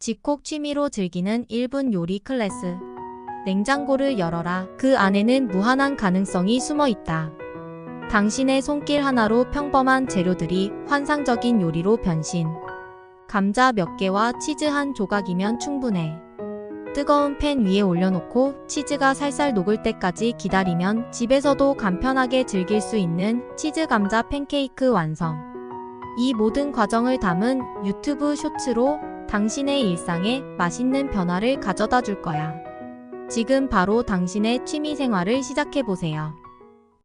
집콕 취미로 즐기는 1분 요리 클래스. 냉장고를 열어라. 그 안에는 무한한 가능성이 숨어 있다. 당신의 손길 하나로 평범한 재료들이 환상적인 요리로 변신. 감자 몇 개와 치즈 한 조각이면 충분해. 뜨거운 팬 위에 올려놓고 치즈가 살살 녹을 때까지 기다리면 집에서도 간편하게 즐길 수 있는 치즈 감자 팬케이크 완성. 이 모든 과정을 담은 유튜브 쇼츠로 당신의 일상에 맛있는 변화를 가져다 줄 거야. 지금 바로 당신의 취미 생활을 시작해보세요.